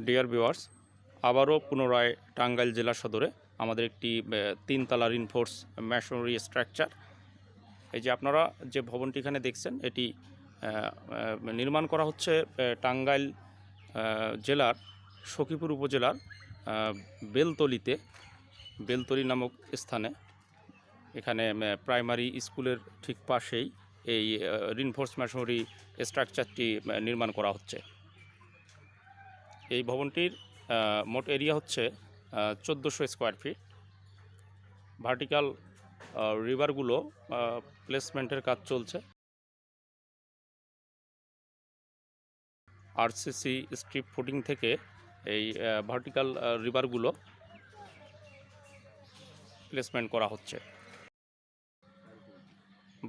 Dear viewers, আবারও পুনরায় টাঙ্গাইল জেলা সদরে আমাদের একটি 3 তলা রিনফোর্স ম্যাশনারি স্ট্রাকচার। এই যে আপনারা যে ভবনটি এখানে দেখছেন, এটি নির্মাণ করা হচ্ছে টাঙ্গাইল জেলার সখীপুর উপজেলার বেলতলি নামক স্থানে। এখানে প্রাইমারি স্কুলের ঠিক পাশেই এই রিনফোর্স ম্যাশনারি স্ট্রাকচারটি নির্মাণ করা হচ্ছে। এই ভবনটির মোট এরিয়া হচ্ছে 1400 স্কোয়ার ফিট। ভার্টিক্যাল রিভারগুলো প্লেসমেন্টের কাজ চলছে। আরসিসি স্ট্রিপ ফুটিং থেকে এই ভার্টিক্যাল রিভারগুলো প্লেসমেন্ট করা হচ্ছে।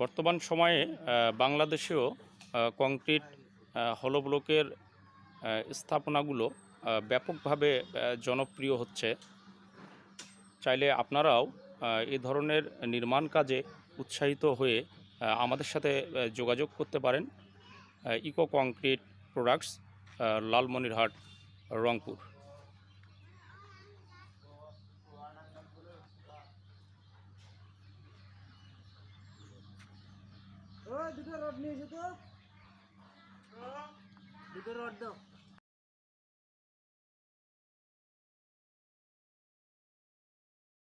বর্তমান সময়ে বাংলাদেশেও কংক্রিট হলো ব্লকের স্থাপনাগুলো ব্যাপকভাবে জনপ্রিয় হচ্ছে। চাইলে আপনারাও এই ধরনের নির্মাণ কাজে উৎসাহিত হয়ে আমাদের সাথে যোগাযোগ করতে পারেন। Eco concrete products, Lalmonirhat, Rangpur. দুটো রড নিয়েছে তো, দুটো রড দাও।